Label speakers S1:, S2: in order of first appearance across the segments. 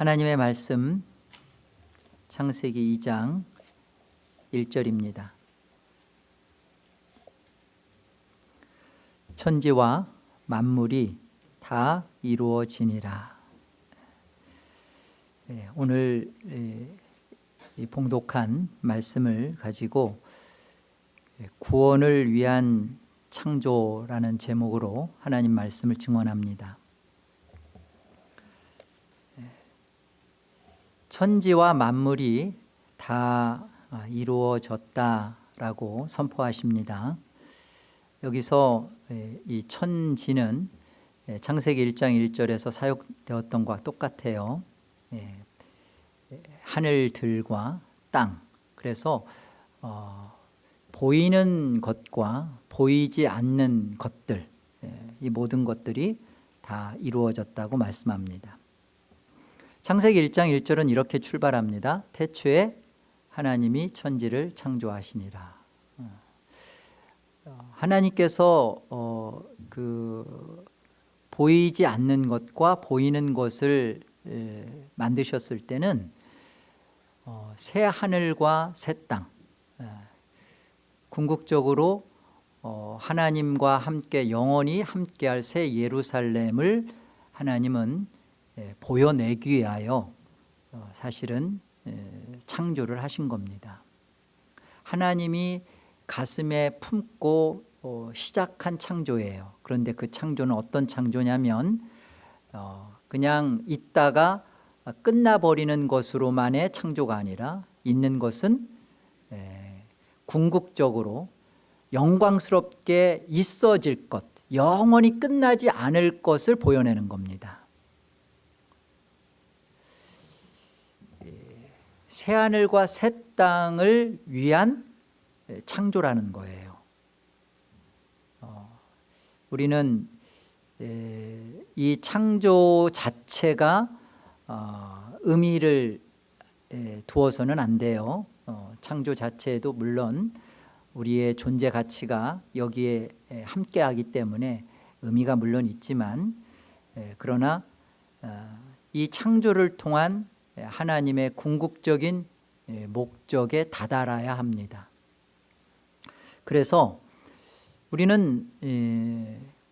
S1: 하나님의 말씀 창세기 2장 1절입니다. 천지와 만물이 다 이루어지니라. 오늘 이 봉독한 말씀을 가지고 구원을 위한 창조라는 제목으로 하나님 말씀을 증언합니다. 천지와 만물이 다 이루어졌다라고 선포하십니다. 여기서 이 천지는 창세기 1장 1절에서 사용되었던 것과 똑같아요. 하늘들과 땅. 그래서 보이는 것과 보이지 않는 것들, 이 모든 것들이 다 이루어졌다고 말씀합니다. 창세기 1장 1절은 이렇게 출발합니다. 태초에 하나님이 천지를 창조하시니라. 하나님께서 보이지 않는 것과 보이는 것을 만드셨을 때는 새 하늘과 새 땅, 궁극적으로 하나님과 함께 영원히 함께할 새 예루살렘을 하나님은 보여내기 위하여 사실은 창조를 하신 겁니다. 하나님이 가슴에 품고 시작한 창조예요. 그런데 그 창조는 어떤 창조냐면 그냥 있다가 끝나버리는 것으로만의 창조가 아니라 있는 것은 궁극적으로 영광스럽게 있어질 것, 영원히 끝나지 않을 것을 보여내는 겁니다. 새하늘과 새 땅을 위한 창조라는 거예요. 우리는 이 창조 자체가 의미를 두어서는 안 돼요. 창조 자체에도 물론 우리의 존재 가치가 여기에 함께하기 때문에 의미가 물론 있지만, 그러나 이 창조를 통한 하나님의 궁극적인 목적에 다다라야 합니다. 그래서 우리는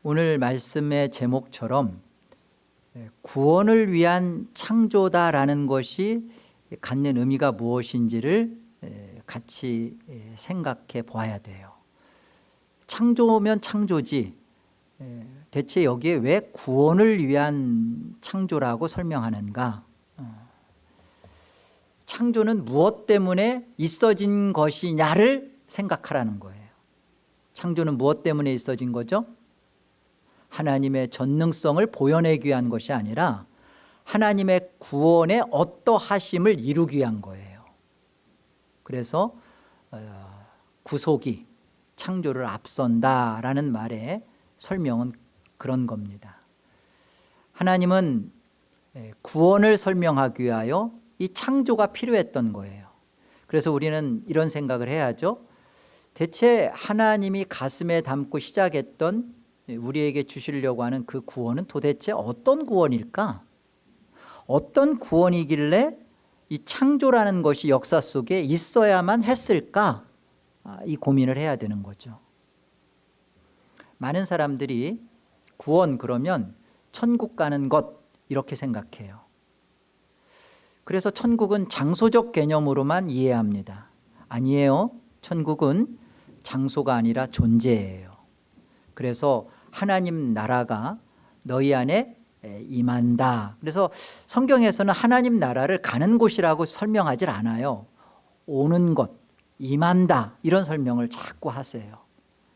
S1: 오늘 말씀의 제목처럼 구원을 위한 창조다라는 것이 갖는 의미가 무엇인지를 같이 생각해 보아야 돼요. 창조면 창조지, 대체 여기에 왜 구원을 위한 창조라고 설명하는가? 창조는 무엇 때문에 있어진 것이냐를 생각하라는 거예요. 창조는 무엇 때문에 있어진 거죠? 하나님의 전능성을 보여내기 위한 것이 아니라 하나님의 구원의 어떠하심을 이루기 위한 거예요. 그래서 구속이 창조를 앞선다라는 말의 설명은 그런 겁니다. 하나님은 구원을 설명하기 위하여 이 창조가 필요했던 거예요. 그래서 우리는 이런 생각을 해야죠. 대체 하나님이 가슴에 담고 시작했던 우리에게 주시려고 하는 그 구원은 도대체 어떤 구원일까? 어떤 구원이길래 이 창조라는 것이 역사 속에 있어야만 했을까? 이 고민을 해야 되는 거죠. 많은 사람들이 구원 그러면 천국 가는 것 이렇게 생각해요. 그래서 천국은 장소적 개념으로만 이해합니다. 아니에요. 천국은 장소가 아니라 존재예요. 그래서 하나님 나라가 너희 안에 임한다. 그래서 성경에서는 하나님 나라를 가는 곳이라고 설명하지 않아요. 오는 것, 임한다 이런 설명을 자꾸 하세요.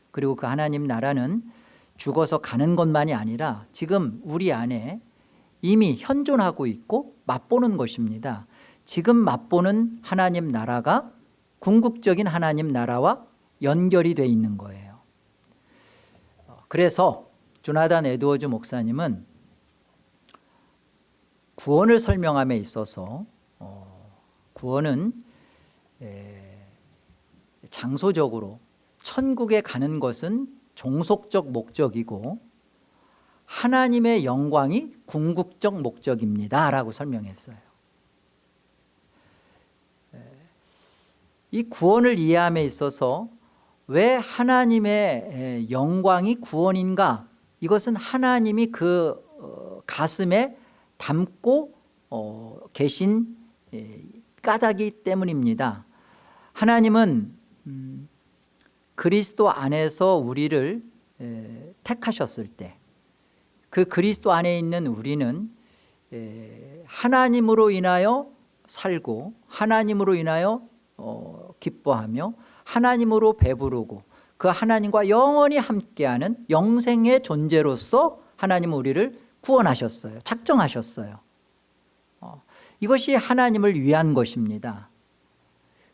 S1: 그리고 그 하나님 나라는 죽어서 가는 것만이 아니라 지금 우리 안에 이미 현존하고 있고 맛보는 것입니다. 지금 맛보는 하나님 나라가 궁극적인 하나님 나라와 연결이 되어 있는 거예요. 그래서 조나단 에드워즈 목사님은 구원을 설명함에 있어서 구원은 장소적으로 천국에 가는 것은 종속적 목적이고 하나님의 영광이 궁극적 목적입니다 라고 설명했어요. 이 구원을 이해함에 있어서 왜 하나님의 영광이 구원인가? 이것은 하나님이 그 가슴에 담고 계신 까닭이 때문입니다. 하나님은 그리스도 안에서 우리를 택하셨을 때 그 그리스도 안에 있는 우리는 하나님으로 인하여 살고 하나님으로 인하여 기뻐하며 하나님으로 배부르고 그 하나님과 영원히 함께하는 영생의 존재로서 하나님은 우리를 구원하셨어요. 작정하셨어요. 이것이 하나님을 위한 것입니다.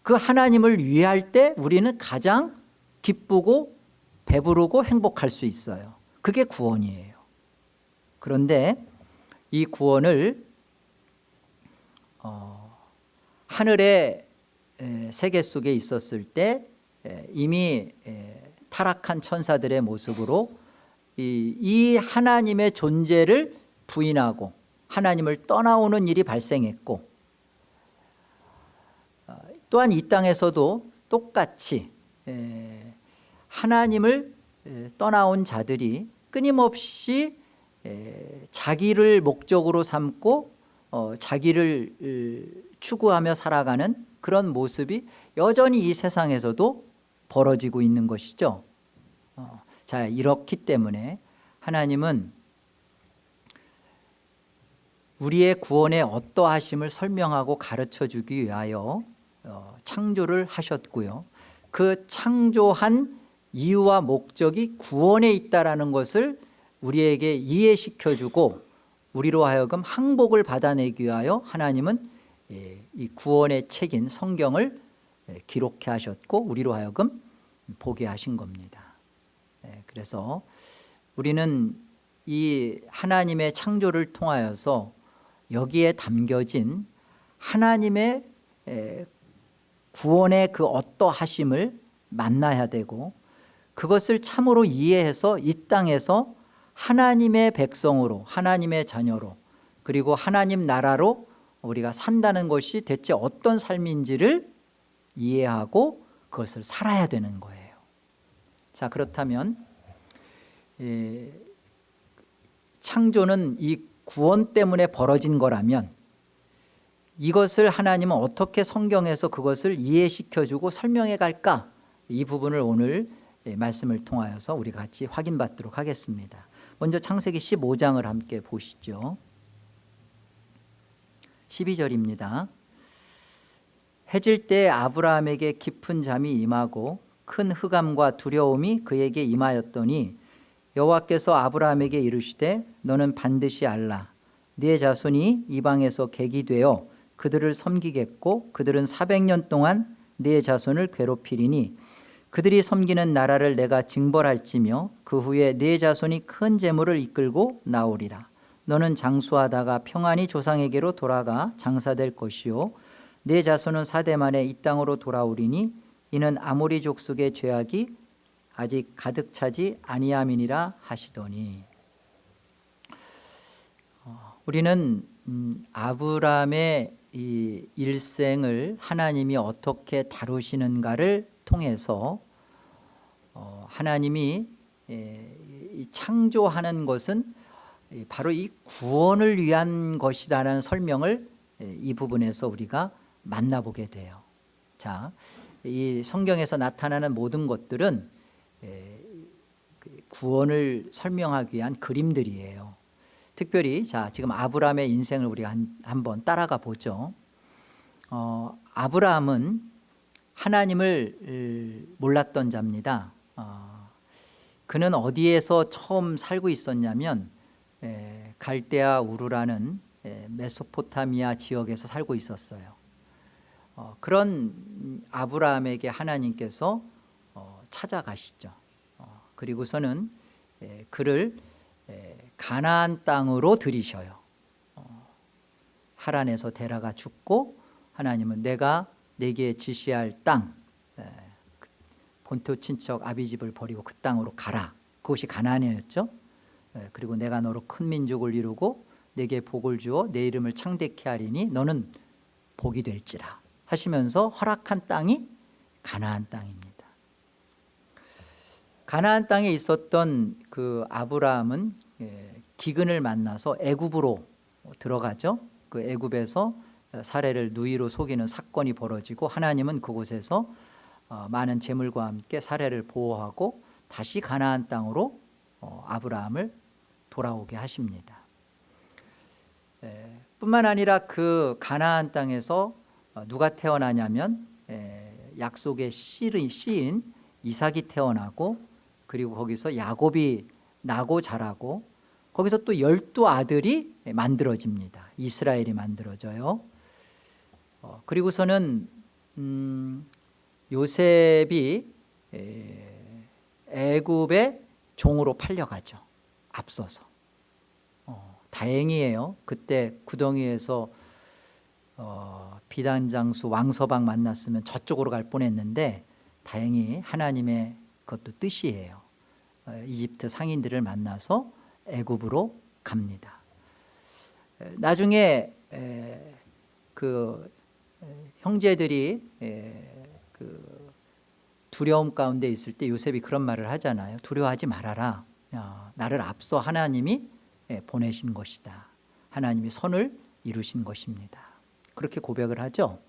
S1: 그 하나님을 위할 때 우리는 가장 기쁘고 배부르고 행복할 수 있어요. 그게 구원이에요. 그런데 이 구원을 하늘의 세계 속에 있었을 때 이미 타락한 천사들의 모습으로 이 하나님의 존재를 부인하고 하나님을 떠나오는 일이 발생했고, 또한 이 땅에서도 똑같이 하나님을 떠나온 자들이 끊임없이 자기를 목적으로 삼고 자기를 추구하며 살아가는 그런 모습이 여전히 이 세상에서도 벌어지고 있는 것이죠. 자, 이렇기 때문에 하나님은 우리의 구원의 어떠하심을 설명하고 가르쳐 주기 위하여 창조를 하셨고요. 그 창조한 이유와 목적이 구원에 있다라는 것을 우리에게 이해시켜주고 우리로 하여금 항복을 받아내기 위하여 하나님은 이 구원의 책인 성경을 기록해 하셨고 우리로 하여금 보게 하신 겁니다. 그래서 우리는 이 하나님의 창조를 통하여서 여기에 담겨진 하나님의 구원의 그 어떠하심을 만나야 되고 그것을 참으로 이해해서 이 땅에서 하나님의 백성으로 하나님의 자녀로 그리고 하나님 나라로 우리가 산다는 것이 대체 어떤 삶인지를 이해하고 그것을 살아야 되는 거예요. 자, 그렇다면 창조는 이 구원 때문에 벌어진 거라면 이것을 하나님은 어떻게 성경에서 그것을 이해시켜주고 설명해 갈까? 이 부분을 오늘 말씀을 통하여서 우리가 같이 확인받도록 하겠습니다. 먼저 창세기 15장을 함께 보시죠. 12절입니다. 해질 때 아브라함에게 깊은 잠이 임하고 큰 흑암과 두려움이 그에게 임하였더니 여호와께서 아브라함에게 이르시되 너는 반드시 알라. 네 자손이 이방에서 객이 되어 그들을 섬기겠고 그들은 400년 동안 네 자손을 괴롭히리니 그들이 섬기는 나라를 내가 징벌할지며 그 후에 네 자손이 큰 재물을 이끌고 나오리라. 너는 장수하다가 평안히 조상에게로 돌아가 장사될 것이요 네 자손은 4대 만에 이 땅으로 돌아오리니 이는 아모리 족속의 죄악이 아직 가득 차지 아니함이니라 하시더니, 우리는 아브라함의 이 일생을 하나님이 어떻게 다루시는가를 통해서 하나님이 창조하는 것은 바로 이 구원을 위한 것이라는 설명을 이 부분에서 우리가 만나보게 돼요. 자, 이 성경에서 나타나는 모든 것들은 구원을 설명하기 위한 그림들이에요. 특별히 자, 지금 아브라함의 인생을 우리가 한번 따라가 보죠. 아브라함은 하나님을 몰랐던 자입니다. 그는 어디에서 처음 살고 있었냐면 갈대아 우르라는 메소포타미아 지역에서 살고 있었어요. 그런 아브라함에게 하나님께서 찾아가시죠. 그리고서는 그를 가나안 땅으로 들이셔요. 하란에서 데려가 죽고 하나님은 내가 내게 지시할 땅, 본토 친척 아비집을 버리고 그 땅으로 가라. 그것이 가나안이었죠. 그리고 내가 너로 큰 민족을 이루고 내게 복을 주어 내 이름을 창대케 하리니 너는 복이 될지라 하시면서 허락한 땅이 가나안 땅입니다. 가나안 땅에 있었던 그 아브라함은 기근을 만나서 애굽으로 들어가죠. 그 애굽에서 사례를 누이로 속이는 사건이 벌어지고 하나님은 그곳에서 많은 재물과 함께 사례를 보호하고 다시 가나안 땅으로 아브라함을 돌아오게 하십니다. 뿐만 아니라 그 가나안 땅에서 누가 태어나냐면 약속의 씨인 이삭이 태어나고, 그리고 거기서 야곱이 나고 자라고, 거기서 또 12아들이 만들어집니다. 이스라엘이 만들어져요. 그리고서는 요셉이 애굽의 종으로 팔려가죠. 앞서서. 다행이에요. 그때 구덩이에서 비단장수 왕서방 만났으면 저쪽으로 갈 뻔했는데 다행히 하나님의 그것도 뜻이에요. 이집트 상인들을 만나서 애굽으로 갑니다. 나중에 그 형제들이 그 두려움 가운데 있을 때 요셉이 그런 말을 하잖아요. 두려워하지 말아라. 나를 앞서 하나님이 보내신 것이다. 하나님이 선을 이루신 것입니다. 그렇게 고백을 하죠.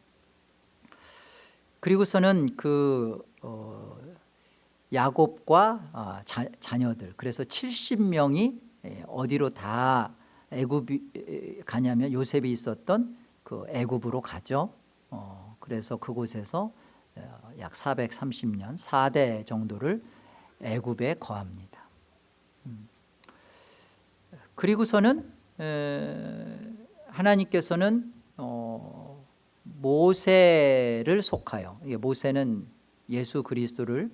S1: 그리고서는 그 야곱과 자녀들, 그래서 70명이 어디로 다 애굽이 가냐면 요셉이 있었던 그 애굽으로 가죠. 그래서 그곳에서 약 430년 4대 정도를 애굽에 거합니다. 그리고서는 하나님께서는 모세를 속하여, 모세는 예수 그리스도를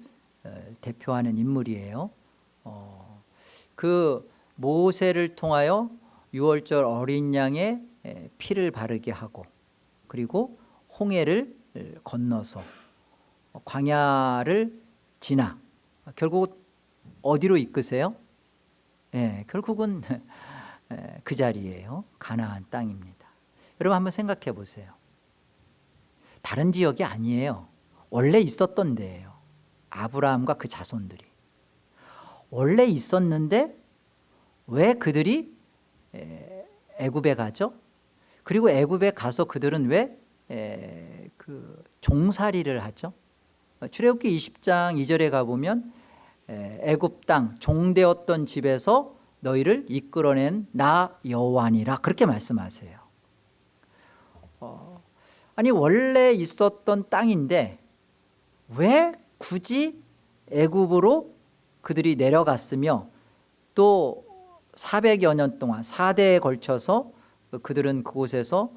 S1: 대표하는 인물이에요. 그 모세를 통하여 유월절 어린 양의 피를 바르게 하고, 그리고 홍해를 건너서 광야를 지나 결국 어디로 이끄세요? 결국은 그 자리예요. 가나안 땅입니다. 여러분 한번 생각해 보세요. 다른 지역이 아니에요. 원래 있었던 데예요. 아브라함과 그 자손들이 원래 있었는데 왜 그들이 애굽에 가죠? 그리고 애굽에 가서 그들은 왜 그 종살이를 하죠? 출애굽기 20장 2절에 가보면 애굽 땅 종되었던 집에서 너희를 이끌어낸 나 여호와니라 그렇게 말씀하세요. 아니 원래 있었던 땅인데 왜 굳이 애굽으로 그들이 내려갔으며 또 400여 년 동안 4대에 걸쳐서 그들은 그곳에서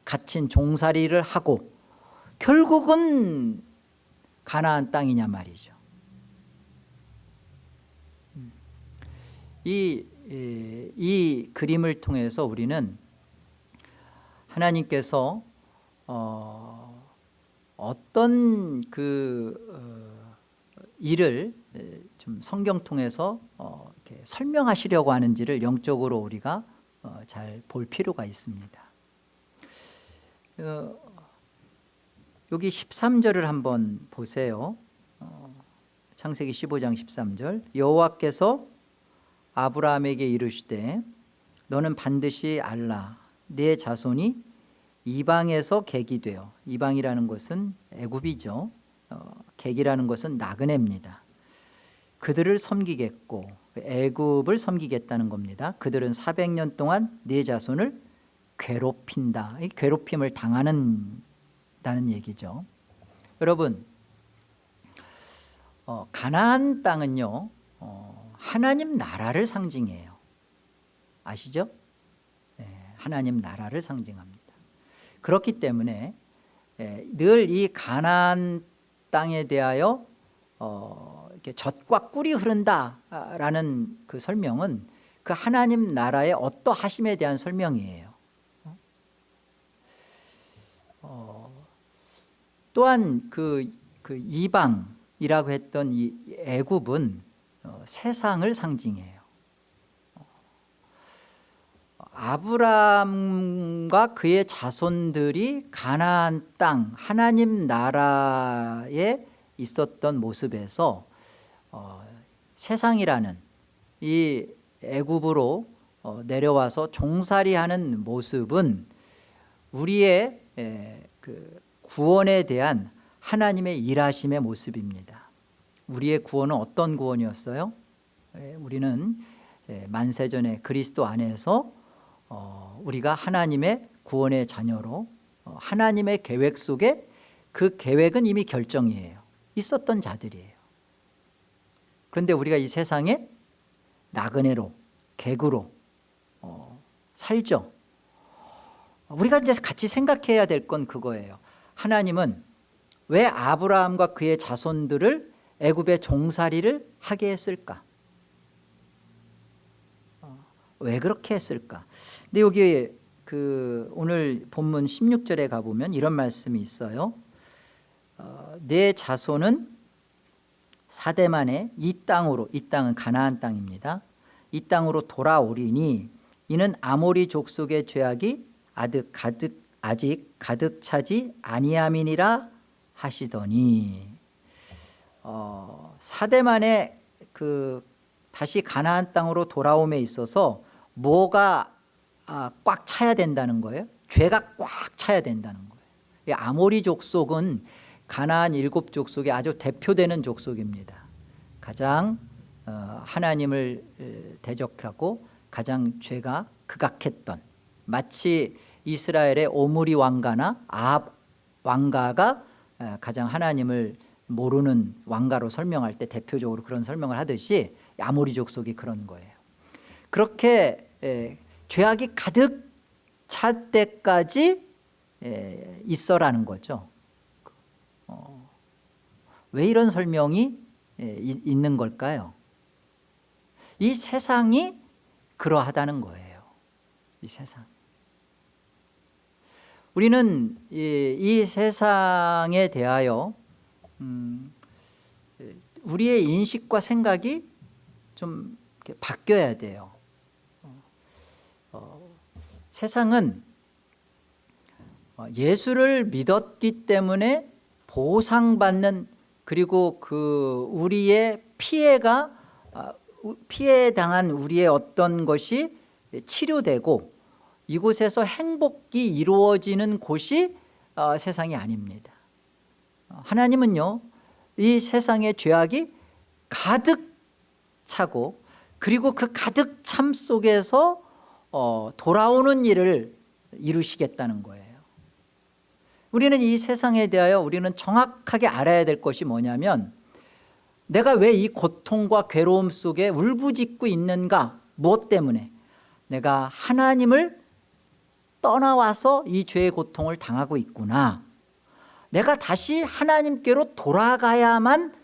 S1: 갇힌 종살이를 하고 결국은 가나안 땅이냐 말이죠. 이 그림을 통해서 우리는 하나님께서 어떤 그 일을 좀 성경 통해서 이렇게 설명하시려고 하는지를 영적으로 우리가 잘 볼 필요가 있습니다. 여기 13절을 한번 보세요. 창세기 15장 13절. 여호와께서 아브라함에게 이르시되 너는 반드시 알라 네 자손이 이방에서 객이 되어, 이방이라는 것은 애굽이죠. 객이라는 것은 나그네입니다. 그들을 섬기겠고 애굽을 섬기겠다는 겁니다. 그들은 400년 동안 네 자손을 괴롭힌다. 이 괴롭힘을 당하는다는 얘기죠. 여러분, 가나안 땅은요 하나님 나라를 상징해요. 아시죠? 하나님 나라를 상징합니다. 그렇기 때문에 늘 이 가나안 땅에 대하여 이렇게 젖과 꿀이 흐른다라는 그 설명은 그 하나님 나라의 어떠하심에 대한 설명이에요. 또한 그 이방이라고 했던 이 애굽은 세상을 상징해요. 아브라함과 그의 자손들이 가나안 땅 하나님 나라에 있었던 모습에서 세상이라는 이 애굽으로 내려와서 종살이하는 모습은 우리의 그 구원에 대한 하나님의 일하심의 모습입니다. 우리의 구원은 어떤 구원이었어요? 우리는 만세전에 그리스도 안에서 우리가 하나님의 구원의 자녀로 하나님의 계획 속에 그 계획은 이미 결정이에요. 있었던 자들이에요. 그런데 우리가 이 세상에 나그네로 객으로 살죠. 우리가 이제 같이 생각해야 될 건 그거예요. 하나님은 왜 아브라함과 그의 자손들을 애굽의 종살이를 하게 했을까? 왜 그렇게 했을까? 근데 여기 그 오늘 본문 16절에 가보면 이런 말씀이 있어요. 내 자손은 4대 만에 이 땅으로, 이 땅은 가나안 땅입니다. 이 땅으로 돌아오리니 이는 아모리 족속의 죄악이 아직 가득 차지 아니함이니라 하시더니 4대 만에 그 다시 가나안 땅으로 돌아옴에 있어서 뭐가 꽉 차야 된다는 거예요? 죄가 꽉 차야 된다는 거예요. 아모리 족속은 가나안 7족속의 아주 대표되는 족속입니다. 가장 하나님을 대적하고 가장 죄가 극악했던, 마치 이스라엘의 오므리 왕가나 아합 왕가가 가장 하나님을 모르는 왕가로 설명할 때 대표적으로 그런 설명을 하듯이 아모리 족속이 그런 거예요. 그렇게 죄악이 가득 찰 때까지 있어라는 거죠. 왜 이런 설명이 있는 걸까요? 이 세상이 그러하다는 거예요. 이 세상. 우리는 이 세상에 대하여 우리의 인식과 생각이 좀 바뀌어야 돼요. 세상은 예수를 믿었기 때문에 보상받는, 그리고 그 우리의 피해당한 우리의 어떤 것이 치료되고 이곳에서 행복이 이루어지는 곳이 세상이 아닙니다. 하나님은요, 이 세상의 죄악이 가득 차고 그리고 그 가득 참 속에서 돌아오는 일을 이루시겠다는 거예요. 우리는 이 세상에 대하여 우리는 정확하게 알아야 될 것이 뭐냐면, 내가 왜 이 고통과 괴로움 속에 울부짖고 있는가? 무엇 때문에? 내가 하나님을 떠나와서 이 죄의 고통을 당하고 있구나. 내가 다시 하나님께로 돌아가야만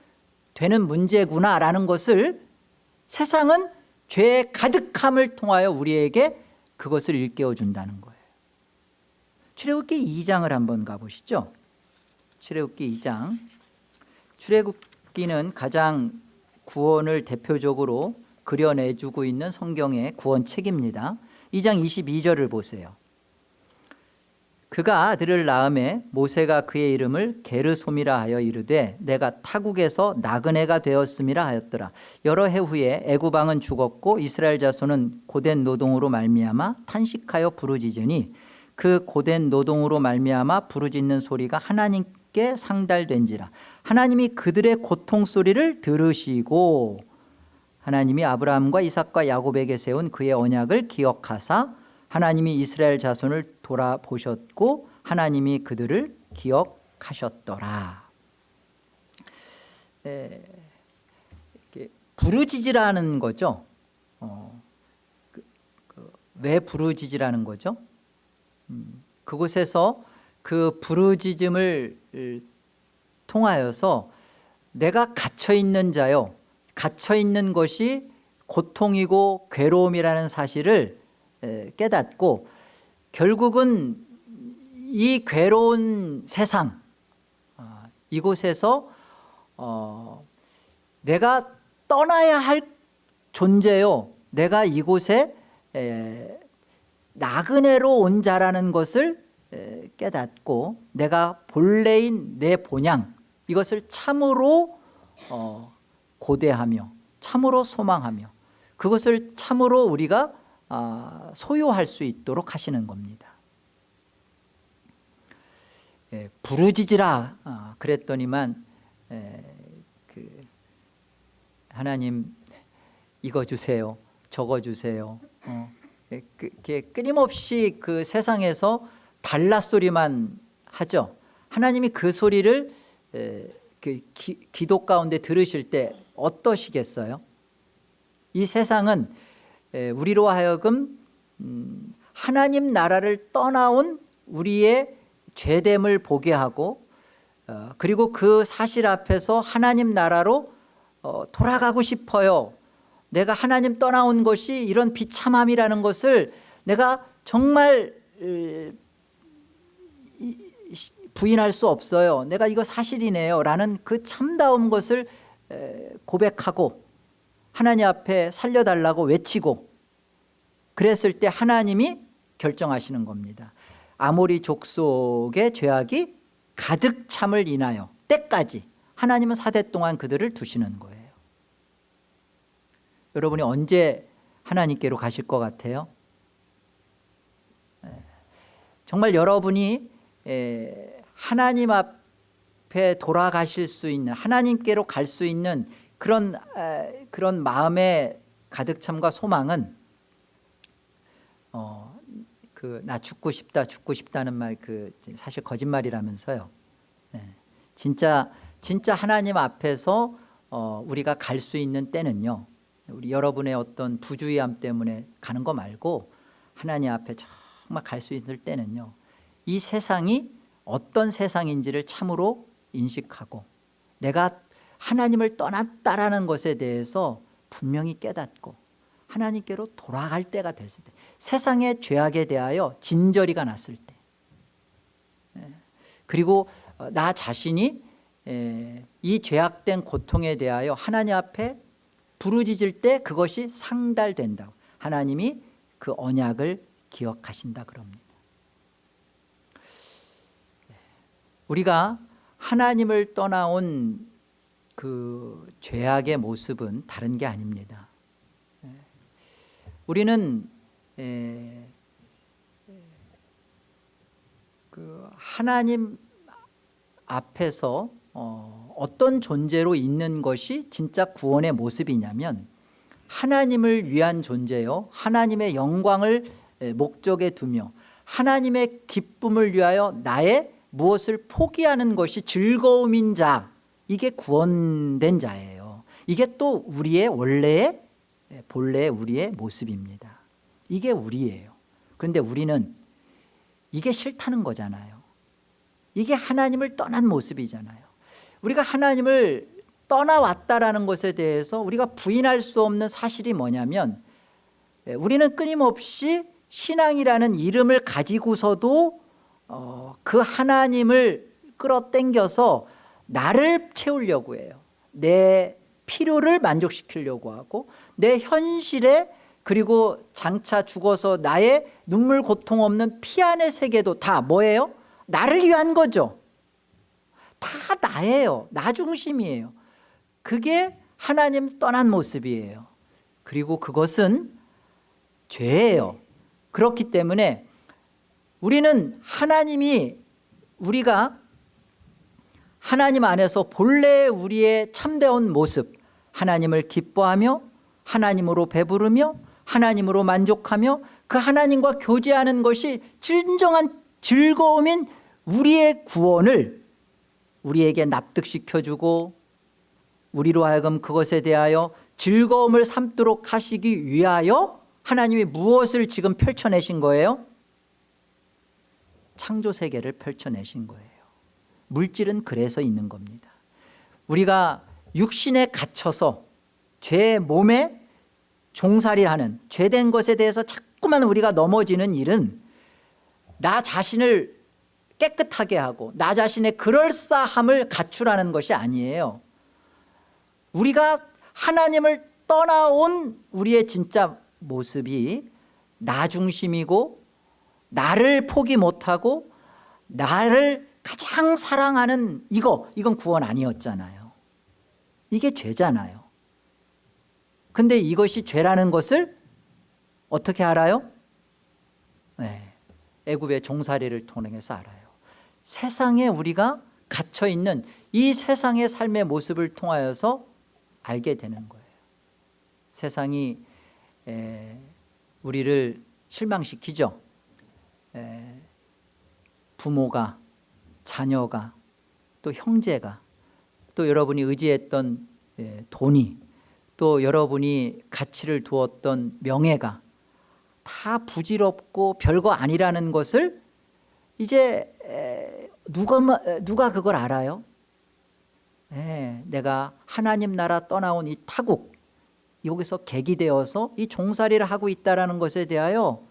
S1: 되는 문제구나 라는 것을 세상은 죄의 가득함을 통하여 우리에게 그것을 일깨워 준다는 거예요. 출애굽기 2장을 한번 가보시죠. 출애굽기 2장. 출애굽기는 가장 구원을 대표적으로 그려내주고 있는 성경의 구원책입니다. 2장 22절을 보세요. 그가 아들을 낳음에 모세가 그의 이름을 게르솜이라 하여 이르되 내가 타국에서 나그네가 되었음이라 하였더라. 여러 해 후에 애굽 왕은 죽었고 이스라엘 자손은 고된 노동으로 말미암아 탄식하여 부르짖으니 그 고된 노동으로 말미암아 부르짖는 소리가 하나님께 상달된지라. 하나님이 그들의 고통 소리를 들으시고 하나님이 아브라함과 이삭과 야곱에게 세운 그의 언약을 기억하사 하나님이 이스라엘 자손을 돌아보셨고 하나님이 그들을 기억하셨더라. 부르짖으라는 거죠. 왜 부르짖으라는 거죠? 그곳에서 그 부르짖음을 통하여서 내가 갇혀있는 자요, 갇혀있는 것이 고통이고 괴로움이라는 사실을 깨닫고 결국은 이 괴로운 세상, 이곳에서 내가 떠나야 할 존재요, 내가 이곳에 나그네로 온 자라는 것을 깨닫고 내가 본래인 내 본향 이것을 참으로 고대하며 참으로 소망하며 그것을 참으로 우리가 소유할 수 있도록 하시는 겁니다. 부르짖으라 그랬더니만 하나님 이거 주세요 저거 주세요 끊임없이 그 세상에서 달라 소리만 하죠. 하나님이 그 소리를 기도 가운데 들으실 때 어떠시겠어요? 이 세상은 우리로 하여금 하나님 나라를 떠나온 우리의 죄됨을 보게 하고 그리고 그 사실 앞에서 하나님 나라로 돌아가고 싶어요. 내가 하나님 떠나온 것이 이런 비참함이라는 것을 내가 정말 부인할 수 없어요. 내가 이거 사실이네요 라는 그 참다운 것을 고백하고 하나님 앞에 살려달라고 외치고 그랬을 때 하나님이 결정하시는 겁니다. 아모리 족속의 죄악이 가득 참을 인하여 때까지 하나님은 4대 동안 그들을 두시는 거예요. 여러분이 언제 하나님께로 가실 것 같아요? 정말 여러분이 하나님 앞에 돌아가실 수 있는 하나님께로 갈 수 있는 그런 마음의 가득 참과 소망은 나 죽고 싶다는 말 사실 거짓말이라면서요. 진짜 하나님 앞에서 우리가 갈 수 있는 때는요. 우리 여러분의 어떤 부주의함 때문에 가는 거 말고 하나님 앞에 정말 갈 수 있을 때는요. 이 세상이 어떤 세상인지를 참으로 인식하고 내가 하나님을 떠났다라는 것에 대해서 분명히 깨닫고 하나님께로 돌아갈 때가 됐을 때 세상의 죄악에 대하여 진저리가 났을 때 그리고 나 자신이 이 죄악된 고통에 대하여 하나님 앞에 부르짖을 때 그것이 상달된다고 하나님이 그 언약을 기억하신다 그럽니다. 우리가 하나님을 떠나온 그 죄악의 모습은 다른 게 아닙니다. 우리는 그 하나님 앞에서 어떤 존재로 있는 것이 진짜 구원의 모습이냐면 하나님을 위한 존재요 하나님의 영광을 목적에 두며 하나님의 기쁨을 위하여 나의 무엇을 포기하는 것이 즐거움인 자 이게 구원된 자예요. 이게 또 우리의 본래의 우리의 모습입니다. 이게 우리예요. 그런데 우리는 이게 싫다는 거잖아요. 이게 하나님을 떠난 모습이잖아요. 우리가 하나님을 떠나왔다라는 것에 대해서 우리가 부인할 수 없는 사실이 뭐냐면 우리는 끊임없이 신앙이라는 이름을 가지고서도 그 하나님을 끌어당겨서 나를 채우려고 해요. 내 필요를 만족시키려고 하고 내 현실에 그리고 장차 죽어서 나의 눈물 고통 없는 피안의 세계도 다 뭐예요? 나를 위한 거죠. 다 나예요. 나 중심이에요. 그게 하나님 떠난 모습이에요. 그리고 그것은 죄예요. 그렇기 때문에 우리는 우리가 하나님 안에서 본래 우리의 참되온 모습 하나님을 기뻐하며 하나님으로 배부르며 하나님으로 만족하며 그 하나님과 교제하는 것이 진정한 즐거움인 우리의 구원을 우리에게 납득시켜주고 우리로 하여금 그것에 대하여 즐거움을 삼도록 하시기 위하여 하나님이 무엇을 지금 펼쳐내신 거예요? 창조 세계를 펼쳐내신 거예요. 물질은 그래서 있는 겁니다. 우리가 육신에 갇혀서 죄의 몸에 종살이하는 죄된 것에 대해서 자꾸만 우리가 넘어지는 일은 나 자신을 깨끗하게 하고 나 자신의 그럴싸함을 갖추라는 것이 아니에요. 우리가 하나님을 떠나온 우리의 진짜 모습이 나 중심이고 나를 포기 못하고 나를 가장 사랑하는 이건 구원 아니었잖아요. 이게 죄잖아요. 근데 이것이 죄라는 것을 어떻게 알아요? 네, 애굽의 종살이를 통해서 알아요. 세상에 우리가 갇혀있는 이 세상의 삶의 모습을 통하여서 알게 되는 거예요. 세상이 우리를 실망시키죠. 부모가, 자녀가, 또 형제가, 또 여러분이 의지했던 돈이, 또 여러분이 가치를 두었던 명예가 다 부질없고 별거 아니라는 것을 이제 누가 그걸 알아요? 내가 하나님 나라 떠나온 이 타국, 여기서 객이 되어서 이 종살이를 하고 있다는 것에 대하여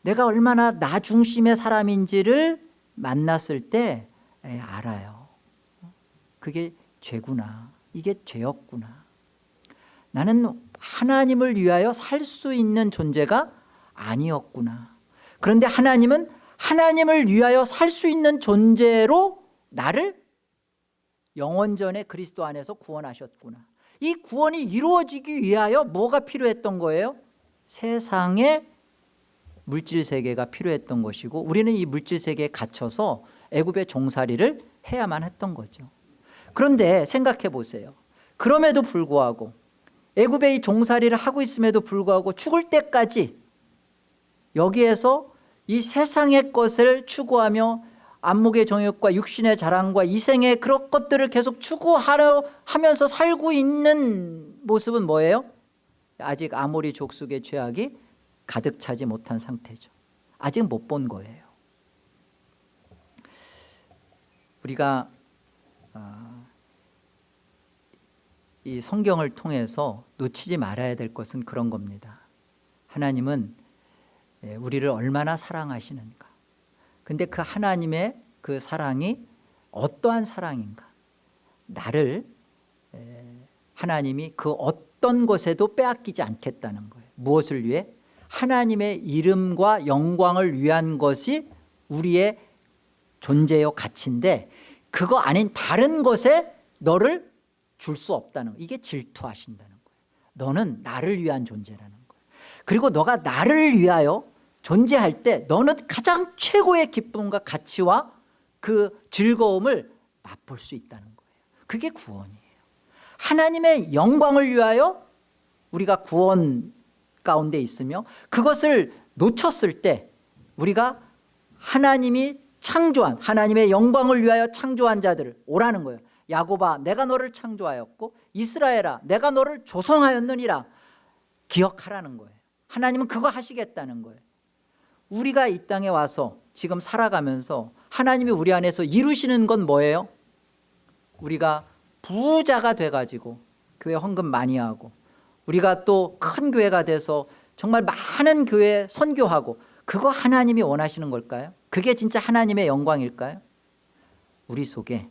S1: 내가 얼마나 나 중심의 사람인지를 만났을 때 알아요. 그게 죄구나. 이게 죄였구나. 나는 하나님을 위하여 살 수 있는 존재가 아니었구나. 그런데 하나님은 하나님을 위하여 살 수 있는 존재로 나를 영원전에 그리스도 안에서 구원하셨구나. 이 구원이 이루어지기 위하여 뭐가 필요했던 거예요? 세상의 물질 세계가 필요했던 것이고, 우리는 이 물질 세계에 갇혀서 애굽의 종살이를 해야만 했던 거죠. 그런데 생각해 보세요. 그럼에도 불구하고 애굽의 이 종살이를 하고 있음에도 불구하고 죽을 때까지 여기에서 이 세상의 것을 추구하며 안목의 정욕과 육신의 자랑과 이생의 그런 것들을 계속 추구하면서 살고 있는 모습은 뭐예요? 아직 아모리 족속의 죄악이 가득 차지 못한 상태죠. 아직 못 본 거예요. 우리가 이 성경을 통해서 놓치지 말아야 될 것은 그런 겁니다. 하나님은 우리를 얼마나 사랑하시는가. 근데 그 하나님의 그 사랑이 어떠한 사랑인가. 나를 하나님이 그 어떤 것에도 빼앗기지 않겠다는 거예요. 무엇을 위해? 하나님의 이름과 영광을 위한 것이 우리의 존재요 가치인데, 그거 아닌 다른 것에 너를 줄 수 없다는 거예요. 이게 질투하신다는 거예요. 너는 나를 위한 존재라는 거예요. 그리고 너가 나를 위하여 존재할 때 너는 가장 최고의 기쁨과 가치와 그 즐거움을 맛볼 수 있다는 거예요. 그게 구원이에요. 하나님의 영광을 위하여 우리가 구원 가운데 있으며, 그것을 놓쳤을 때 우리가 하나님이 창조한, 하나님의 영광을 위하여 창조한 자들을 오라는 거예요. 야곱아, 내가 너를 창조하였고 이스라엘아, 내가 너를 조성하였느니라. 기억하라는 거예요. 하나님은 그거 하시겠다는 거예요. 우리가 이 땅에 와서 지금 살아가면서 하나님이 우리 안에서 이루시는 건 뭐예요? 우리가 부자가 돼가지고 교회 헌금 많이 하고, 우리가 또 큰 교회가 돼서 정말 많은 교회 선교하고, 그거 하나님이 원하시는 걸까요? 그게 진짜 하나님의 영광일까요? 우리 속에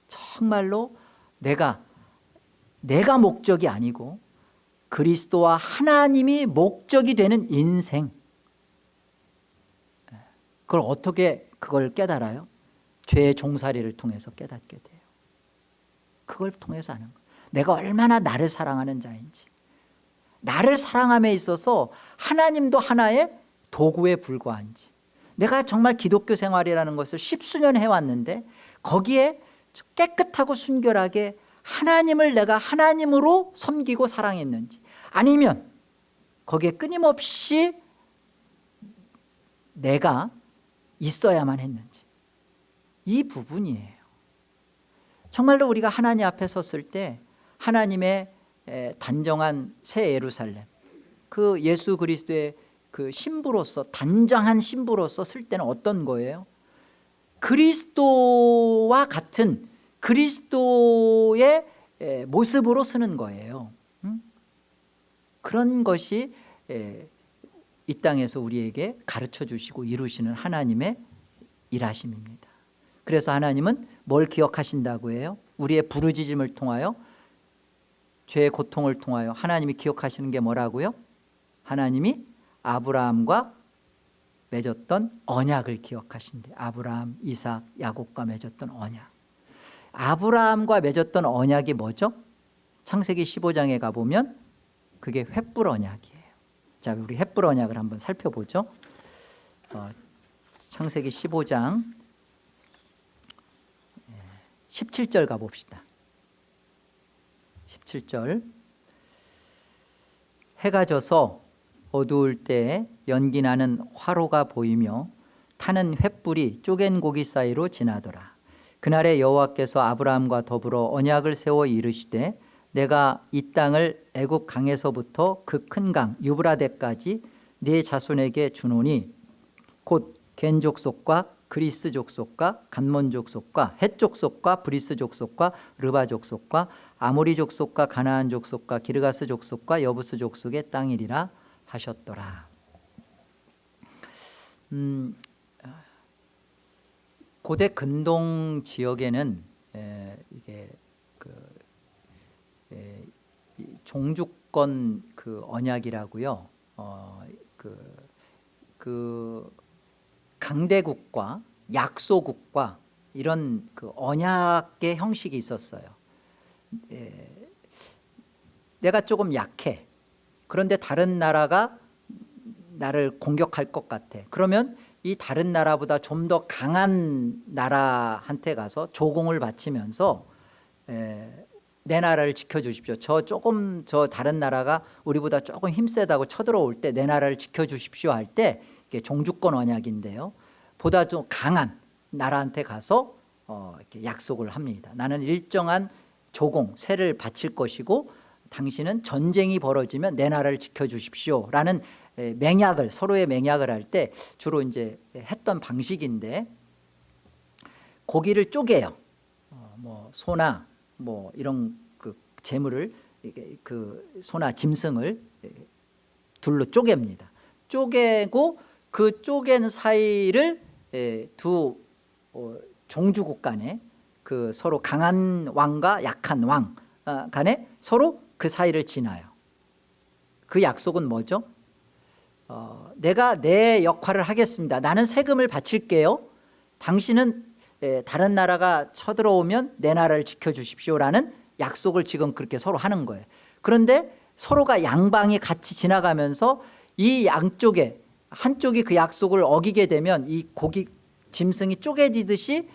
S1: 정말로 내가 목적이 아니고 그리스도와 하나님이 목적이 되는 인생, 그걸 어떻게 그걸 깨달아요? 죄의 종살이를 통해서 깨닫게 돼요. 그걸 통해서 아는 거예요. 내가 얼마나 나를 사랑하는 자인지. 나를 사랑함에 있어서 하나님도 하나의 도구에 불과한지. 내가 정말 기독교 생활이라는 것을 10수년 해왔는데 거기에 깨끗하고 순결하게 하나님을 내가 하나님으로 섬기고 사랑했는지, 아니면 거기에 끊임없이 내가 있어야만 했는지, 이 부분이에요. 정말로 우리가 하나님 앞에 섰을 때 하나님의 단정한 새 예루살렘, 그 예수 그리스도의 그 신부로서, 단정한 신부로서 쓸 때는 어떤 거예요? 그리스도와 같은 그리스도의 모습으로 쓰는 거예요. 그런 것이 이 땅에서 우리에게 가르쳐 주시고 이루시는 하나님의 일하심입니다. 그래서 하나님은 뭘 기억하신다고 해요? 우리의 부르짖음을 통하여, 죄의 고통을 통하여 하나님이 기억하시는 게 뭐라고요? 하나님이 아브라함과 맺었던 언약을 기억하신대. 아브라함, 이삭, 야곱과 맺었던 언약. 아브라함과 맺었던 언약이 뭐죠? 창세기 15장에 가보면 그게 횃불 언약이에요. 자, 우리 횃불 언약을 한번 살펴보죠. 창세기 15장 17절 가봅시다. 17절. 해가 져서 어두울 때 연기 나는 화로가 보이며 타는 횃불이 쪼갠 고기 사이로 지나더라. 그날에 여호와께서 아브라함과 더불어 언약을 세워 이르시되 내가 이 땅을 애굽 강에서부터 그 큰 강 유브라데까지 네 자손에게 주노니 곧 겐 족속과 그리스 족속과 간몬 족속과 헷 족속과 브리스 족속과 르바 족속과 아모리 족속과 가나안 족속과 기르가스 족속과 여부스 족속의 땅이리라 하셨더라. 고대 근동 지역에는 이게 종주권 그 언약이라고요. 그 강대국과 약소국과 이런 그 언약의 형식이 있었어요. 내가 조금 약해. 그런데 다른 나라가 나를 공격할 것 같아. 그러면 이 다른 나라보다 좀 더 강한 나라한테 가서 조공을 바치면서 내 나라를 지켜주십시오. 저 다른 나라가 우리보다 조금 힘세다고 쳐들어올 때 내 나라를 지켜주십시오 할 때 이게 종주권 언약인데요. 보다 좀 강한 나라한테 가서 이렇게 약속을 합니다. 나는 일정한 조공, 세를 바칠 것이고 당신은 전쟁이 벌어지면 내 나라를 지켜주십시오 라는 맹약을 서로의 맹약을 할 때 주로 이제 했던 방식인데 고기를 쪼개요. 뭐 소나 뭐 이런 그 재물을 그 소나 짐승을 둘로 쪼갭니다. 쪼개고 그 쪼갠 사이를 두 종주국 간에 그 서로 강한 왕과 약한 왕 간에 서로 그 사이를 지나요. 그 약속은 뭐죠? 내가 내 역할을 하겠습니다. 나는 세금을 바칠게요. 당신은 다른 나라가 쳐들어오면 내 나라를 지켜주십시오라는 약속을 지금 그렇게 서로 하는 거예요. 그런데 서로가 양방이 같이 지나가면서 이 양쪽에 한쪽이 그 약속을 어기게 되면 이 고기 짐승이 쪼개지듯이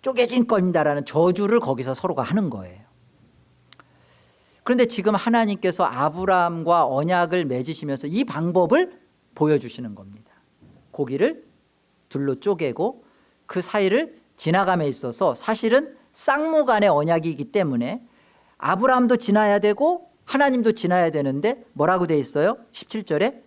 S1: 쪼개진 겁니다라는 저주를 거기서 서로가 하는 거예요. 그런데 지금 하나님께서 아브라함과 언약을 맺으시면서 이 방법을 보여주시는 겁니다. 고기를 둘로 쪼개고 그 사이를 지나감에 있어서 사실은 쌍무간의 언약이기 때문에 아브라함도 지나야 되고 하나님도 지나야 되는데 뭐라고 돼 있어요? 17절에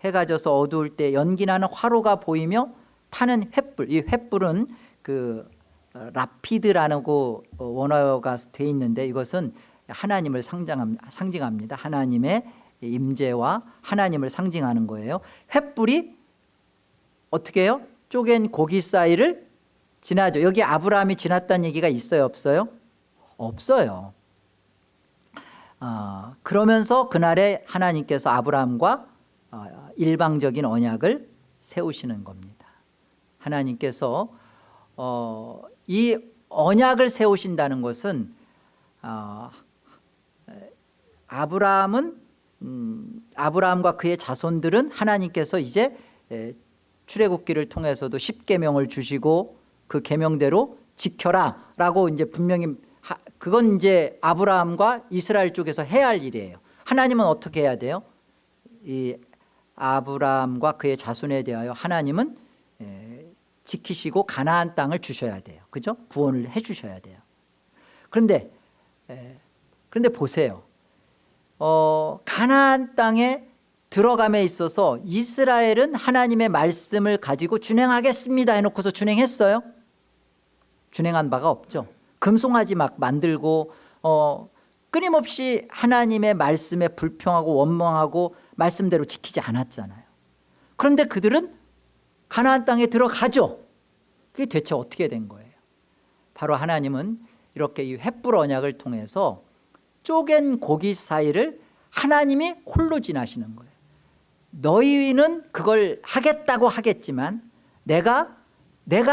S1: 해가 져서 어두울 때 연기나는 화로가 보이며 타는 횃불. 이 횃불은 그 라피드라는 그 원어가 돼 있는데 이것은 하나님을 상징합니다. 하나님의 임재와 하나님을 상징하는 거예요. 횃불이 어떻게 해요? 쪼갠 고기 사이를 지나죠. 여기 아브라함이 지났다는 얘기가 있어요, 없어요? 없어요. 그러면서 그날에 하나님께서 아브라함과 일방적인 언약을 세우시는 겁니다. 하나님께서 이 언약을 세우신다는 것은 아브라함과 그의 자손들은 하나님께서 이제 출애굽기를 통해서도 10계명을 주시고 그 계명대로 지켜라라고 이제 분명히 그건 이제 아브라함과 이스라엘 쪽에서 해야 할 일이에요. 하나님은 어떻게 해야 돼요? 이 아브라함과 그의 자손에 대하여 하나님은 지키시고 가나안 땅을 주셔야 돼요. 그죠? 구원을 해 주셔야 돼요. 그런데 보세요. 가나안 땅에 들어감에 있어서 이스라엘은 하나님의 말씀을 가지고 준행하겠습니다 해놓고서 준행했어요? 준행한 바가 없죠. 금송아지 막 만들고 끊임없이 하나님의 말씀에 불평하고 원망하고 말씀대로 지키지 않았잖아요. 그런데 그들은 가나안 땅에 들어가죠. 그게 대체 어떻게 된 거예요? 바로 하나님은 이렇게 이 횃불 언약을 통해서 쪼갠 고기 사이를 하나님이 홀로 지나시는 거예요. 너희는 그걸 하겠다고 하겠지만 내가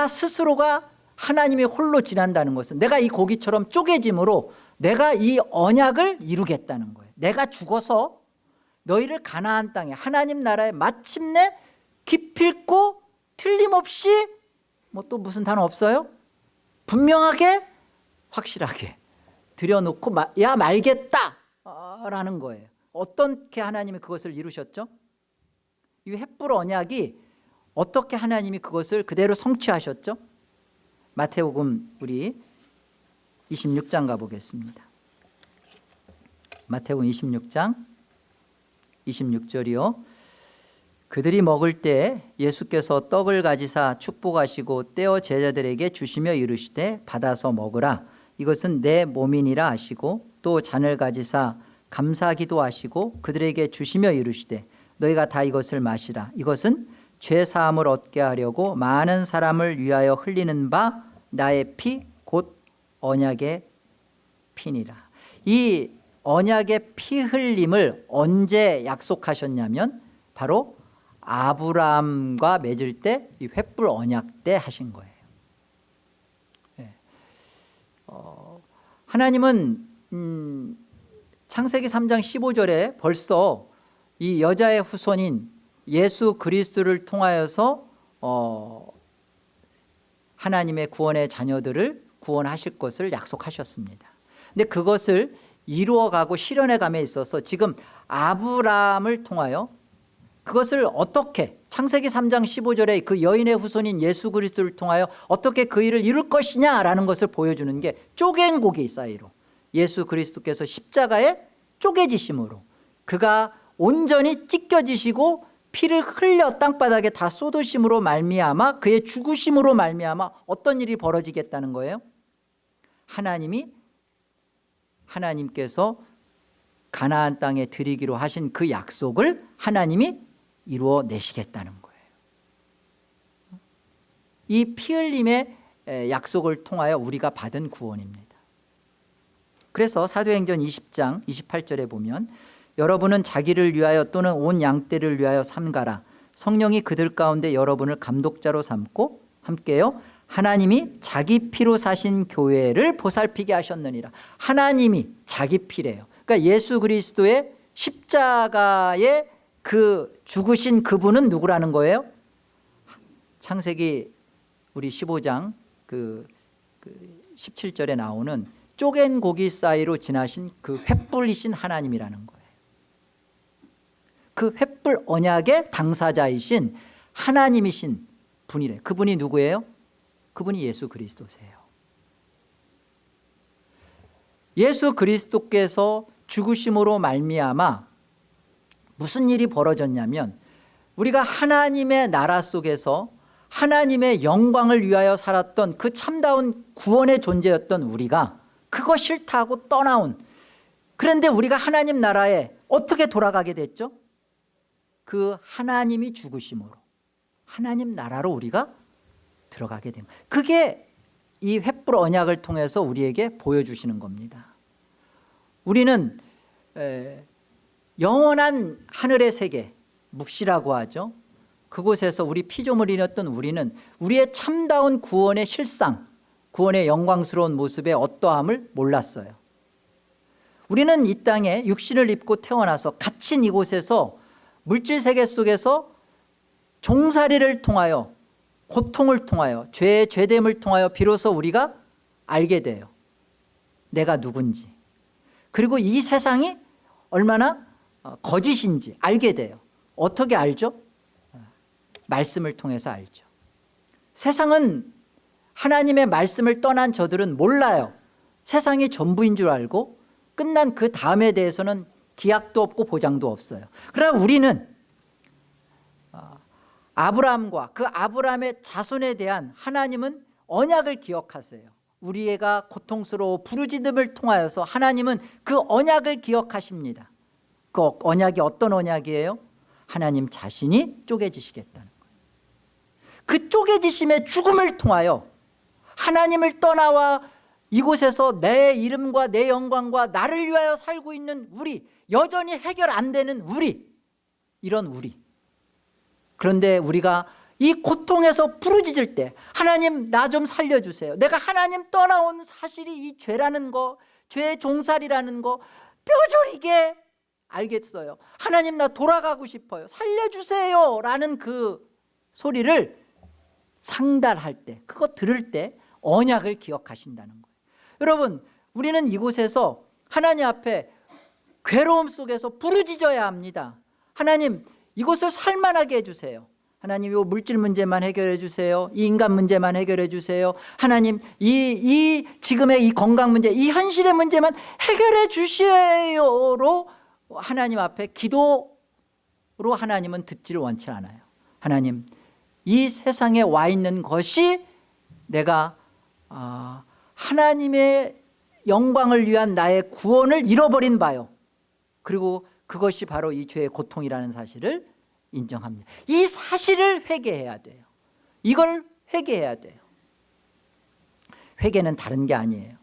S1: 스스로가 하나님이 홀로 지난다는 것은 내가 이 고기처럼 쪼개짐으로 내가 이 언약을 이루겠다는 거예요. 내가 죽어서 너희를 가나안 땅에 하나님 나라에 마침내 기필코 틀림없이 뭐 또 무슨 단어 없어요? 분명하게 확실하게 들여놓고 야 말겠다 라는 거예요. 어떻게 하나님이 그것을 이루셨죠? 이 횃불 언약이 어떻게 하나님이 그것을 그대로 성취하셨죠? 마태복음 우리 26장 가보겠습니다. 마태복음 26장 26절이요. 그들이 먹을 때 예수께서 떡을 가지사 축복하시고 떼어 제자들에게 주시며 이르시되 받아서 먹으라 이것은 내 몸이니라 하시고 또 잔을 가지사 감사기도 하시고 그들에게 주시며 이르시되 너희가 다 이것을 마시라 이것은 죄 사함을 얻게 하려고 많은 사람을 위하여 흘리는 바 나의 피 곧 언약의 피니라. 이 언약의 피 흘림을 언제 약속하셨냐면 바로 아브라함과 맺을 때 이 횃불 언약 때 하신 거예요. 하나님은 창세기 3장 15절에 벌써 이 여자의 후손인 예수 그리스도를 통하여서 하나님의 구원의 자녀들을 구원하실 것을 약속하셨습니다. 근데 그것을 이루어가고 실현해 감에 있어서 지금 아브라함을 통하여 그것을 어떻게 창세기 3장 15절에 그 여인의 후손인 예수 그리스도를 통하여 어떻게 그 일을 이룰 것이냐라는 것을 보여주는 게 쪼갠 고기 사이로 예수 그리스도께서 십자가에 쪼개지심으로 그가 온전히 찢겨지시고 피를 흘려 땅바닥에 다 쏟으심으로 말미암아 그의 죽으심으로 말미암아 어떤 일이 벌어지겠다는 거예요? 하나님께서 가나안 땅에 드리기로 하신 그 약속을 하나님이 이루어내시겠다는 거예요. 이 피 흘림의 약속을 통하여 우리가 받은 구원입니다. 그래서 사도행전 20장 28절에 보면 여러분은 자기를 위하여 또는 온 양떼를 위하여 삼가라. 성령이 그들 가운데 여러분을 감독자로 삼고 함께요. 하나님이 자기 피로 사신 교회를 보살피게 하셨느니라. 하나님이 자기 피래요. 그러니까 예수 그리스도의 십자가에 그 죽으신 그분은 누구라는 거예요? 창세기 우리 15장 그 17절에 나오는 쪼갠 고기 사이로 지나신 그 횃불이신 하나님이라는 거예요. 그 횃불 언약의 당사자이신 하나님이신 분이래. 그분이 누구예요? 그분이 예수 그리스도세요. 예수 그리스도께서 죽으심으로 말미암아 무슨 일이 벌어졌냐면 우리가 하나님의 나라 속에서 하나님의 영광을 위하여 살았던 그 참다운 구원의 존재였던 우리가 그거 싫다 하고 떠나온, 그런데 우리가 하나님 나라에 어떻게 돌아가게 됐죠? 그 하나님이 죽으심으로 하나님 나라로 우리가 들어가게 된 거예요. 그게 이 횃불 언약을 통해서 우리에게 보여주시는 겁니다. 우리는 영원한 하늘의 세계, 묵시라고 하죠. 그곳에서 우리 피조물이었던 우리는 우리의 참다운 구원의 실상, 구원의 영광스러운 모습의 어떠함을 몰랐어요. 우리는 이 땅에 육신을 입고 태어나서 갇힌 이곳에서 물질 세계 속에서 종살이를 통하여, 고통을 통하여, 죄의 죄됨을 통하여 비로소 우리가 알게 돼요. 내가 누군지, 그리고 이 세상이 얼마나 거짓인지 알게 돼요. 어떻게 알죠? 말씀을 통해서 알죠. 세상은 하나님의 말씀을 떠난 저들은 몰라요. 세상이 전부인 줄 알고 끝난 그 다음에 대해서는 기약도 없고 보장도 없어요. 그러나 우리는 아브라함과 그 아브라함의 자손에 대한 하나님은 언약을 기억하세요. 우리가 고통스러워 부르짖음을 통하여서 하나님은 그 언약을 기억하십니다. 그 언약이 어떤 언약이에요? 하나님 자신이 쪼개지시겠다는 거예요. 그 쪼개지심의 죽음을 통하여 하나님을 떠나와 이곳에서 내 이름과 내 영광과 나를 위하여 살고 있는 우리, 여전히 해결 안 되는 우리, 이런 우리, 그런데 우리가 이 고통에서 부르짖을 때 하나님 나 좀 살려주세요. 내가 하나님 떠나온 사실이 이 죄라는 거, 죄의 종살이라는 거 뼈저리게 알겠어요. 하나님 나 돌아가고 싶어요. 살려주세요 라는 그 소리를 상달할 때, 그거 들을 때 언약을 기억하신다는 거예요. 여러분, 우리는 이곳에서 하나님 앞에 괴로움 속에서 부르짖어야 합니다. 하나님 이곳을 살만하게 해주세요. 하나님 이 물질 문제만 해결해 주세요. 이 인간 문제만 해결해 주세요. 하나님 이 지금의 이 건강 문제, 이 현실의 문제만 해결해 주시오로 하나님 앞에 기도로 하나님은 듣지를 원치 않아요. 하나님 이 세상에 와 있는 것이 내가 하나님의 영광을 위한 나의 구원을 잃어버린 바요. 그리고 그것이 바로 이 죄의 고통이라는 사실을 인정합니다. 이 사실을 회개해야 돼요. 이걸 회개해야 돼요. 회개는 다른 게 아니에요.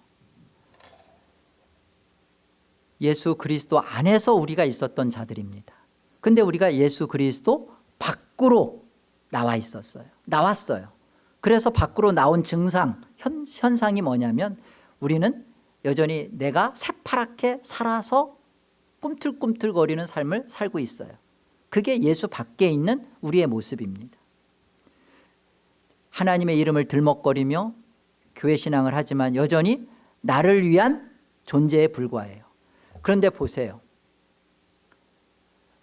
S1: 예수 그리스도 안에서 우리가 있었던 자들입니다. 근데 우리가 예수 그리스도 밖으로 나왔어요. 그래서 밖으로 나온 증상, 현상이 뭐냐면 우리는 여전히 내가 새파랗게 살아서 꿈틀꿈틀거리는 삶을 살고 있어요. 그게 예수 밖에 있는 우리의 모습입니다. 하나님의 이름을 들먹거리며 교회 신앙을 하지만 여전히 나를 위한 존재에 불과해요. 그런데 보세요.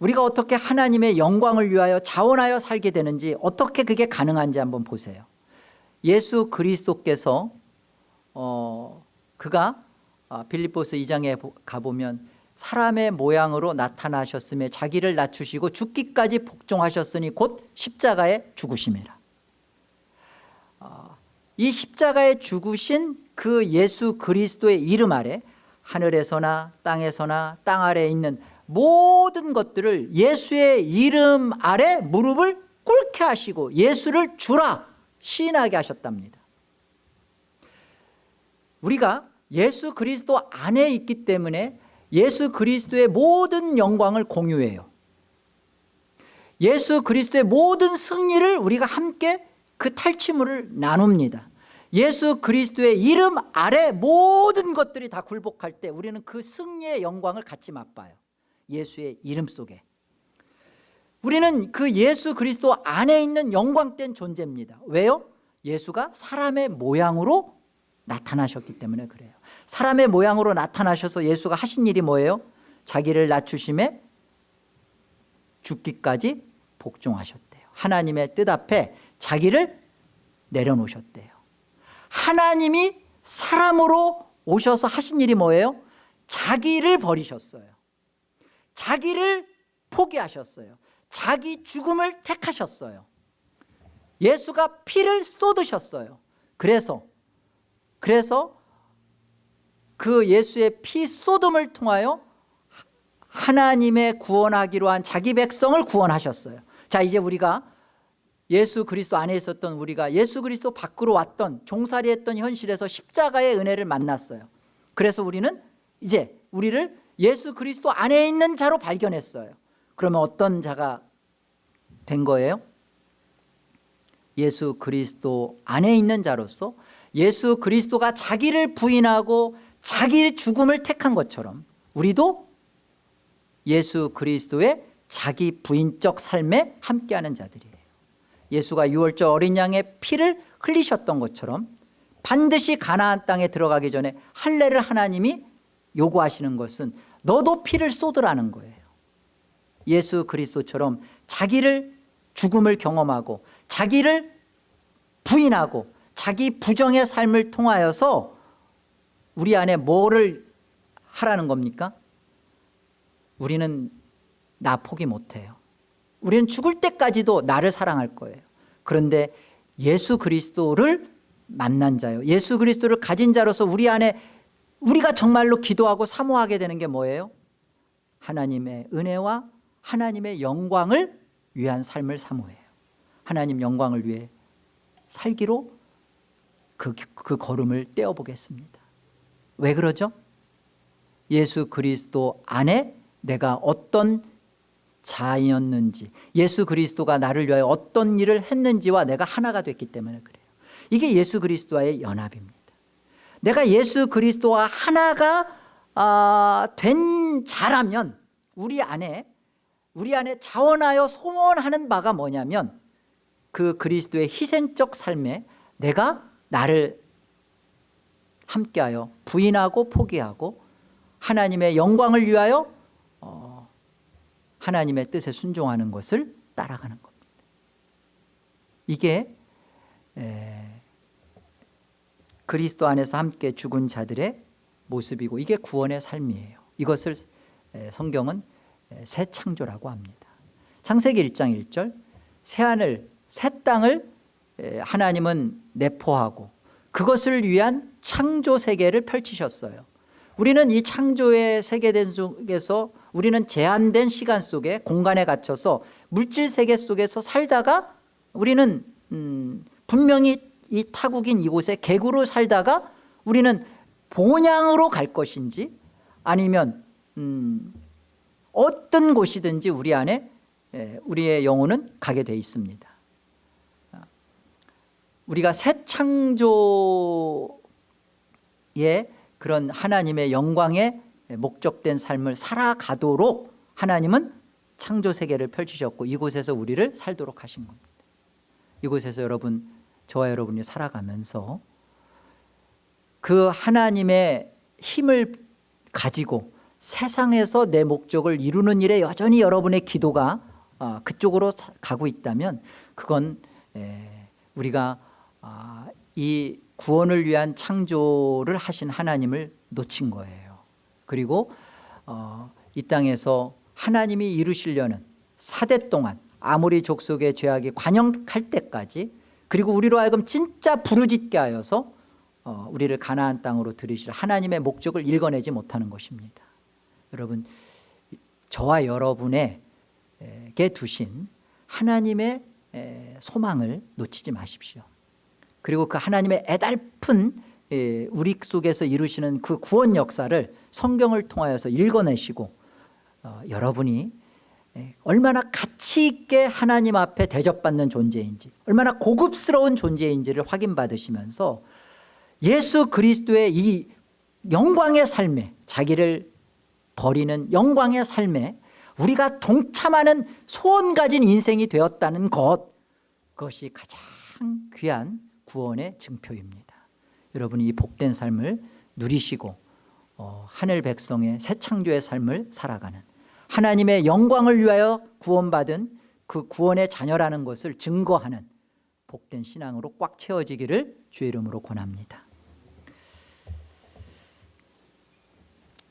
S1: 우리가 어떻게 하나님의 영광을 위하여 자원하여 살게 되는지, 어떻게 그게 가능한지 한번 보세요. 예수 그리스도께서 그가 빌립보서 2장에 가보면 사람의 모양으로 나타나셨으며 자기를 낮추시고 죽기까지 복종하셨으니 곧 십자가에 죽으심이라. 이 십자가에 죽으신 그 예수 그리스도의 이름 아래 하늘에서나 땅에서나 땅 아래에 있는 모든 것들을 예수의 이름 아래 무릎을 꿇게 하시고 예수를 주라 시인하게 하셨답니다. 우리가 예수 그리스도 안에 있기 때문에 예수 그리스도의 모든 영광을 공유해요. 예수 그리스도의 모든 승리를 우리가 함께 그 탈취물을 나눕니다. 예수 그리스도의 이름 아래 모든 것들이 다 굴복할 때 우리는 그 승리의 영광을 같이 맛봐요. 예수의 이름 속에. 우리는 그 예수 그리스도 안에 있는 영광된 존재입니다. 왜요? 예수가 사람의 모양으로 나타나셨기 때문에 그래요. 사람의 모양으로 나타나셔서 예수가 하신 일이 뭐예요? 자기를 낮추심에 죽기까지 복종하셨대요. 하나님의 뜻 앞에 자기를 내려놓으셨대요. 하나님이 사람으로 오셔서 하신 일이 뭐예요? 자기를 버리셨어요. 자기를 포기하셨어요. 자기 죽음을 택하셨어요. 예수가 피를 쏟으셨어요. 그래서 그 예수의 피 쏟음을 통하여 하나님의 구원하기로 한 자기 백성을 구원하셨어요. 자, 이제 우리가 예수 그리스도 안에 있었던 우리가 예수 그리스도 밖으로 왔던 종살이했던 현실에서 십자가의 은혜를 만났어요. 그래서 우리는 이제 우리를 예수 그리스도 안에 있는 자로 발견했어요. 그러면 어떤 자가 된 거예요? 예수 그리스도 안에 있는 자로서 예수 그리스도가 자기를 부인하고 자기의 죽음을 택한 것처럼 우리도 예수 그리스도의 자기 부인적 삶에 함께하는 자들이에요. 예수가 유월절 어린 양의 피를 흘리셨던 것처럼 반드시 가나안 땅에 들어가기 전에 할례를 하나님이 요구하시는 것은 너도 피를 쏟으라는 거예요. 예수 그리스도처럼 자기를 죽음을 경험하고 자기를 부인하고 자기 부정의 삶을 통하여서 우리 안에 뭐를 하라는 겁니까? 우리는 나 포기 못해요. 우리는 죽을 때까지도 나를 사랑할 거예요. 그런데 예수 그리스도를 만난 자요, 예수 그리스도를 가진 자로서 우리 안에 우리가 정말로 기도하고 사모하게 되는 게 뭐예요? 하나님의 은혜와 하나님의 영광을 위한 삶을 사모해요. 하나님 영광을 위해 살기로 그 걸음을 떼어보겠습니다. 왜 그러죠? 예수 그리스도 안에 내가 어떤 자였는지, 예수 그리스도가 나를 위하여 어떤 일을 했는지와 내가 하나가 됐기 때문에 그래요. 이게 예수 그리스도와의 연합입니다. 내가 예수 그리스도와 하나가 된 자라면 우리 안에 자원하여 소원하는 바가 뭐냐면 그 그리스도의 희생적 삶에 내가 나를 함께하여 부인하고 포기하고 하나님의 영광을 위하여 하나님의 뜻에 순종하는 것을 따라가는 겁니다. 이게 그리스도 안에서 함께 죽은 자들의 모습이고 이게 구원의 삶이에요. 이것을 성경은 새 창조라고 합니다. 창세기 1장 1절 새하늘 새 땅을 하나님은 내포하고 그것을 위한 창조 세계를 펼치셨어요. 우리는 이 창조의 세계 속에서 우리는 제한된 시간 속에 공간에 갇혀서 물질 세계 속에서 살다가 우리는 분명히 이 타국인 이곳에 객으로 살다가 우리는 본향으로 갈 것인지 아니면 어떤 곳이든지 우리 안에 우리의 영혼은 가게 돼 있습니다. 우리가 새 창조의 그런 하나님의 영광에 목적된 삶을 살아가도록 하나님은 창조 세계를 펼치셨고 이곳에서 우리를 살도록 하신 겁니다. 이곳에서 저와 여러분이 살아가면서 그 하나님의 힘을 가지고 세상에서 내 목적을 이루는 일에 여전히 여러분의 기도가 그쪽으로 가고 있다면 그건 우리가 이 구원을 위한 창조를 하신 하나님을 놓친 거예요. 그리고 이 땅에서 하나님이 이루시려는 사대 동안 아모리 족속의 죄악이 관영할 때까지 그리고 우리로 하여금 진짜 부르짖게 하여서 우리를 가나안 땅으로 들이실 하나님의 목적을 읽어내지 못하는 것입니다. 여러분, 저와 여러분에게 두신 하나님의 소망을 놓치지 마십시오. 그리고 그 하나님의 애달픈 우리 속에서 이루시는 그 구원 역사를 성경을 통하여서 읽어내시고 여러분이 얼마나 가치 있게 하나님 앞에 대접받는 존재인지 얼마나 고급스러운 존재인지를 확인받으시면서 예수 그리스도의 이 영광의 삶에 자기를 버리는 영광의 삶에 우리가 동참하는 소원 가진 인생이 되었다는 그것이 가장 귀한 구원의 증표입니다. 여러분이 이 복된 삶을 누리시고 하늘 백성의 새 창조의 삶을 살아가는 하나님의 영광을 위하여 구원받은 그 구원의 자녀라는 것을 증거하는 복된 신앙으로 꽉 채워지기를 주의 이름으로 권합니다.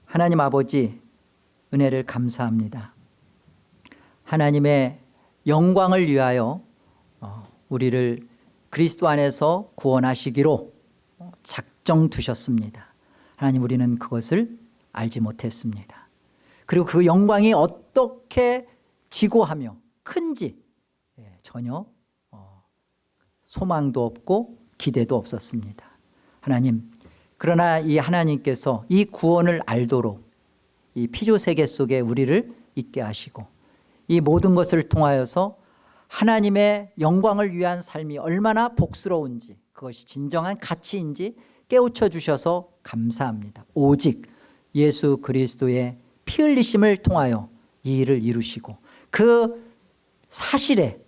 S1: 하나님 아버지 은혜를 감사합니다. 하나님의 영광을 위하여 우리를 그리스도 안에서 구원하시기로 작정 두셨습니다. 하나님 우리는 그것을 알지 못했습니다. 그리고 그 영광이 어떻게 지고하며 큰지 전혀 소망도 없고 기대도 없었습니다. 하나님, 그러나 이 하나님께서 이 구원을 알도록 이 피조 세계 속에 우리를 있게 하시고 이 모든 것을 통하여서 하나님의 영광을 위한 삶이 얼마나 복스러운지 그것이 진정한 가치인지 깨우쳐 주셔서 감사합니다. 오직 예수 그리스도의 피 흘리심을 통하여 이 일을 이루시고 그 사실에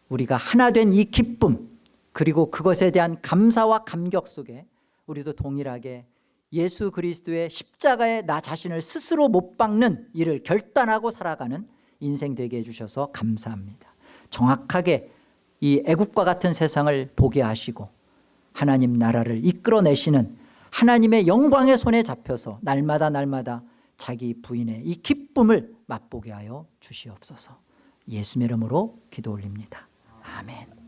S1: 우리가 하나 된 이 기쁨 그리고 그것에 대한 감사와 감격 속에 우리도 동일하게 예수 그리스도의 십자가에 나 자신을 스스로 못 박는 일을 결단하고 살아가는 인생 되게 해주셔서 감사합니다. 정확하게 이 애국과 같은 세상을 보게 하시고 하나님 나라를 이끌어내시는 하나님의 영광의 손에 잡혀서 날마다 자기 부인의 이 기쁨을 맛보게 하여 주시옵소서. 예수의 이름으로 기도 올립니다. 아멘.